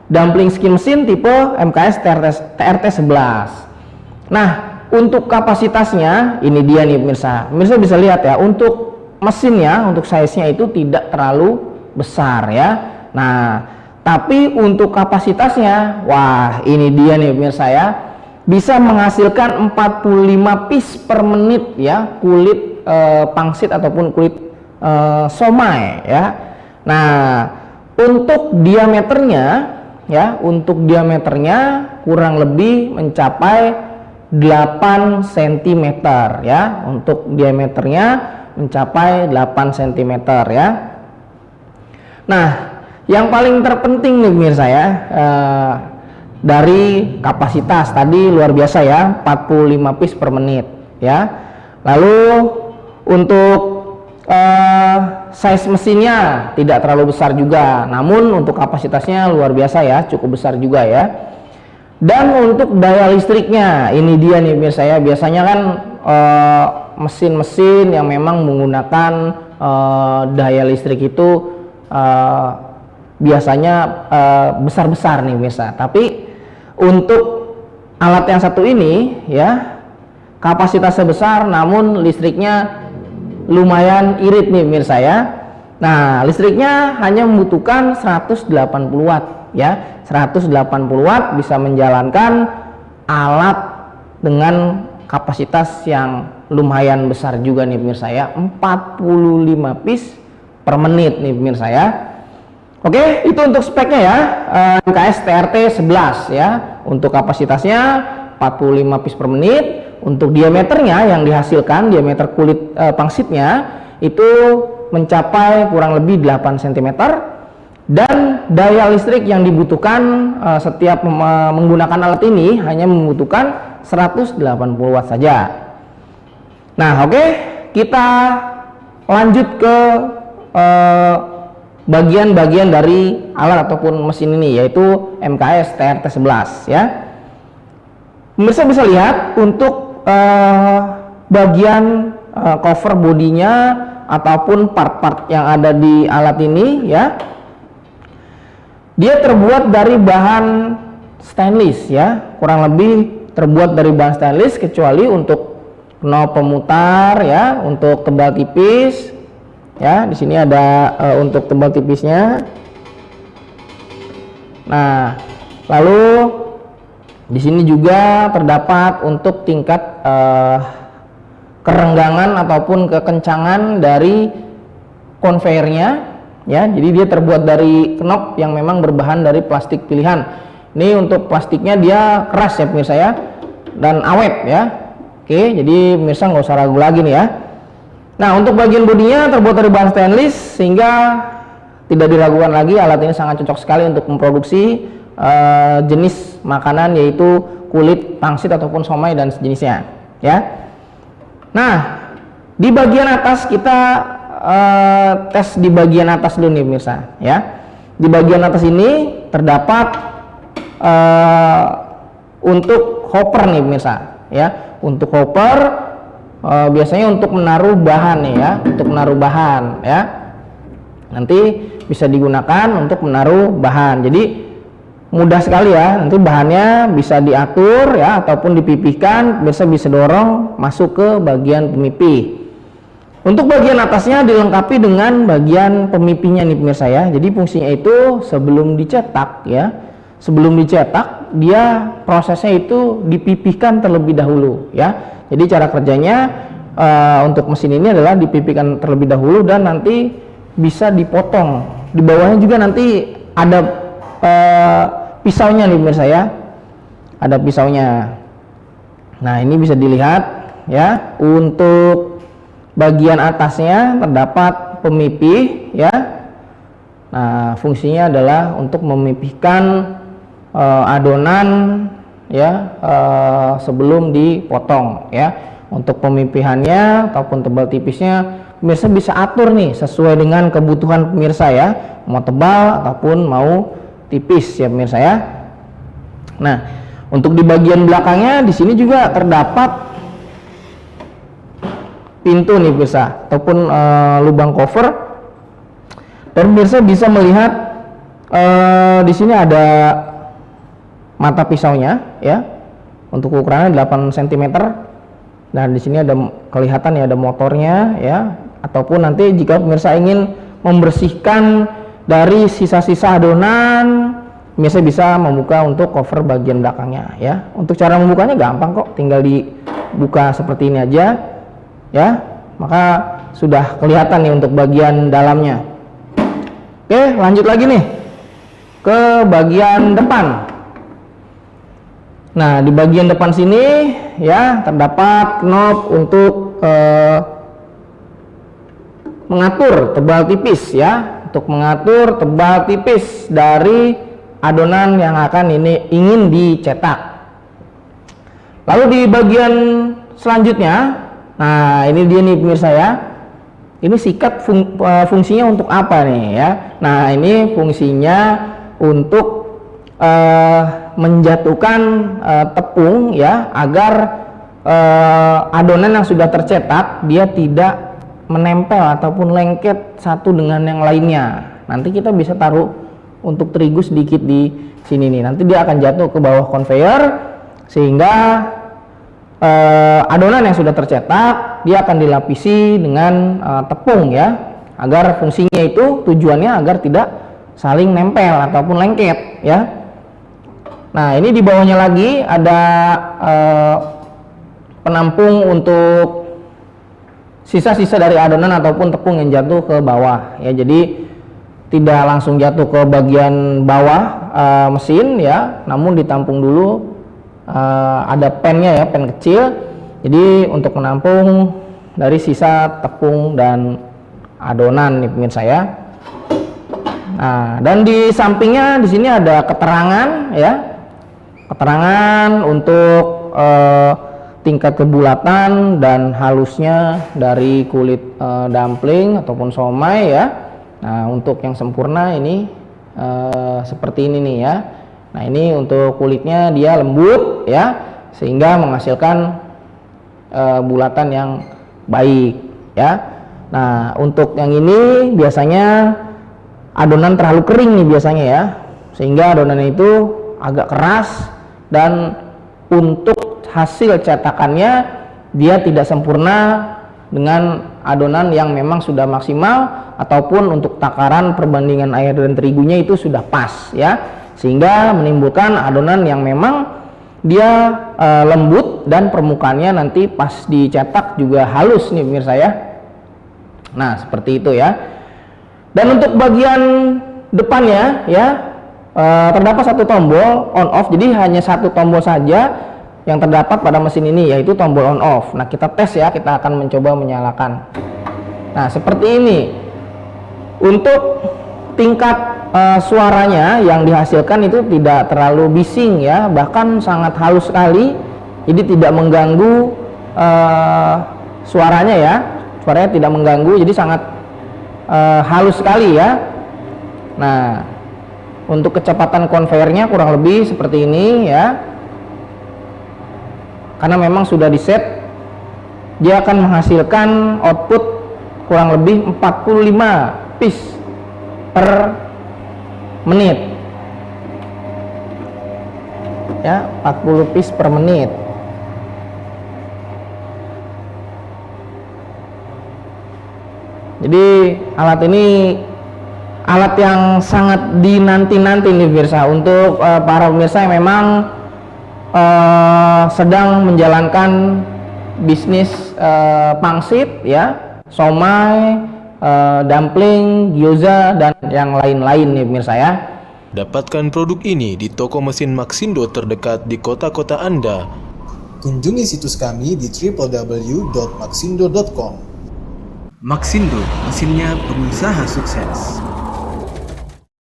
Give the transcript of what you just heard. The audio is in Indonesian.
dumpling skin mesin tipe MKS TRT 11. Nah, untuk kapasitasnya ini dia nih pemirsa. Pemirsa bisa lihat ya, untuk mesinnya, untuk size-nya itu tidak terlalu besar ya. Nah, tapi untuk kapasitasnya, wah ini dia nih pemirsa ya, bisa menghasilkan 45 piece per menit ya, kulit pangsit ataupun kulit somai ya. Nah, untuk diameternya ya, untuk diameternya kurang lebih mencapai 8 cm ya. Untuk diameternya mencapai 8 cm ya. Nah, yang paling terpenting nih pemirsa ya, dari kapasitas tadi luar biasa ya, 45 piece per menit ya. Lalu untuk size mesinnya tidak terlalu besar juga, namun untuk kapasitasnya luar biasa ya, cukup besar juga ya. Dan untuk daya listriknya ini dia nih pemirsa ya, biasanya kan mesin-mesin yang memang menggunakan daya listrik itu biasanya besar-besar nih pemirsa. Tapi untuk alat yang satu ini ya, kapasitasnya besar namun listriknya lumayan irit nih pemirsa ya. Nah, listriknya hanya membutuhkan 180 watt ya. 180 watt bisa menjalankan alat dengan kapasitas yang lumayan besar juga nih pemirsa ya. 45 piece per menit nih pemirsa ya. Oke, itu untuk speknya ya, MKS TRT 11 ya. Untuk kapasitasnya 45 piece per menit. Untuk diameternya yang dihasilkan, diameter kulit pangsitnya itu mencapai kurang lebih 8 cm. Dan daya listrik yang dibutuhkan setiap menggunakan alat ini hanya membutuhkan 180 watt saja. Nah, oke, kita lanjut ke bagian-bagian dari alat ataupun mesin ini, yaitu MKS TRT 11 ya. Pemirsa bisa lihat untuk bagian cover bodinya ataupun part-part yang ada di alat ini ya, dia terbuat dari bahan stainless ya, kurang lebih terbuat dari bahan stainless kecuali untuk knob pemutar ya, untuk tebal tipis ya. Di sini ada untuk tebal tipisnya. Nah, lalu di sini juga terdapat untuk tingkat kerenggangan ataupun kekencangan dari konveyernya ya. Jadi dia terbuat dari knob yang memang berbahan dari plastik pilihan. Ini untuk plastiknya dia keras ya pemirsa ya, dan awet ya. Oke, jadi pemirsa nggak usah ragu lagi nih ya. Nah, untuk bagian bodinya terbuat dari bahan stainless sehingga tidak diragukan lagi, alat ini sangat cocok sekali untuk memproduksi jenis makanan yaitu kulit pangsit ataupun somai dan sejenisnya ya. Nah, di bagian atas kita tes di bagian atas dulu nih pemirsa ya. Di bagian atas ini terdapat untuk hopper nih pemirsa ya. Untuk hopper biasanya untuk menaruh bahan nih ya, untuk menaruh bahan ya. Nanti bisa digunakan untuk menaruh bahan. Jadi mudah sekali ya, nanti bahannya bisa diatur ya ataupun dipipihkan, bisa dorong masuk ke bagian pemipih. Untuk bagian atasnya dilengkapi dengan bagian pemipihnya nih pemirsa ya. Jadi fungsinya itu sebelum dicetak ya, sebelum dicetak dia prosesnya itu dipipihkan terlebih dahulu ya. Jadi cara kerjanya untuk mesin ini adalah dipipihkan terlebih dahulu dan nanti bisa dipotong. Di bawahnya juga nanti ada pisaunya nih pemirsa ya, ada pisaunya. Nah, ini bisa dilihat ya. Untuk bagian atasnya terdapat pemipih ya. Nah, fungsinya adalah untuk memipihkan adonan ya sebelum dipotong ya. Untuk pemipihannya ataupun tebal tipisnya pemirsa bisa atur nih sesuai dengan kebutuhan pemirsa ya, mau tebal ataupun mau tipis ya pemirsa ya. Nah, untuk di bagian belakangnya di sini juga terdapat pintu nih pemirsa ataupun lubang cover, dan pemirsa bisa melihat Di sini ada mata pisaunya ya, untuk ukurannya 8 cm, dan di sini ada kelihatan ya, ada motornya ya, ataupun nanti jika pemirsa ingin membersihkan dari sisa-sisa adonan, pemirsa bisa membuka untuk cover bagian belakangnya ya. Untuk cara membukanya gampang kok, tinggal dibuka seperti ini aja ya, maka sudah kelihatan nih untuk bagian dalamnya. Oke, lanjut lagi nih ke bagian depan. Nah, di bagian depan sini ya terdapat knob untuk mengatur tebal tipis ya, untuk mengatur tebal tipis dari adonan yang akan ingin dicetak. Lalu di bagian selanjutnya, nah ini dia nih pemirsa ya. Ini sikat fungsinya untuk apa nih ya? Nah, ini fungsinya untuk menjatuhkan tepung ya, agar adonan yang sudah tercetak dia tidak menempel ataupun lengket satu dengan yang lainnya. Nanti kita bisa taruh untuk terigu sedikit di sini nih, nanti dia akan jatuh ke bawah conveyor, sehingga adonan yang sudah tercetak dia akan dilapisi dengan tepung ya, agar fungsinya itu tujuannya agar tidak saling nempel ataupun lengket ya. Nah, ini di bawahnya lagi ada penampung untuk sisa-sisa dari adonan ataupun tepung yang jatuh ke bawah ya. Jadi tidak langsung jatuh ke bagian bawah mesin ya, namun ditampung dulu, ada pennya ya, pen kecil. Jadi untuk menampung dari sisa tepung dan adonan nih pemirsa ya. Nah, dan di sampingnya di sini ada keterangan ya. Keterangan untuk tingkat kebulatan dan halusnya dari kulit dumpling ataupun somai ya. Nah, untuk yang sempurna ini seperti ini nih ya. Nah, ini untuk kulitnya dia lembut ya, sehingga menghasilkan bulatan yang baik ya. Nah, untuk yang ini biasanya adonan terlalu kering nih biasanya ya, sehingga adonan itu agak keras, dan untuk hasil cetakannya dia tidak sempurna dengan adonan yang memang sudah maksimal, ataupun untuk takaran perbandingan air dan terigunya itu sudah pas ya, sehingga menimbulkan adonan yang memang dia lembut dan permukaannya nanti pas dicetak juga halus nih pemirsa ya. Nah, seperti itu ya. Dan untuk bagian depannya ya, terdapat satu tombol on off, jadi hanya satu tombol saja yang terdapat pada mesin ini, yaitu tombol on off. Nah, kita tes ya, kita akan mencoba menyalakan. Nah, seperti ini. Untuk tingkat suaranya yang dihasilkan itu tidak terlalu bising ya, bahkan sangat halus sekali, jadi tidak mengganggu suaranya ya, suaranya tidak mengganggu, jadi sangat halus sekali ya. Nah, untuk kecepatan konveyornya kurang lebih seperti ini ya, karena memang sudah di set, dia akan menghasilkan output kurang lebih 45 piece per menit ya, 40 piece per menit. Jadi alat ini alat yang sangat dinanti-nanti nih pemirsa, untuk para pemirsa yang memang sedang menjalankan bisnis pangsit ya, somai, dumpling, gyoza, dan yang lain-lain nih pemirsa ya. Dapatkan produk ini di toko mesin Maxindo terdekat di kota-kota Anda. Kunjungi situs kami di www.maxindo.com. Maxindo, mesinnya pengusaha sukses.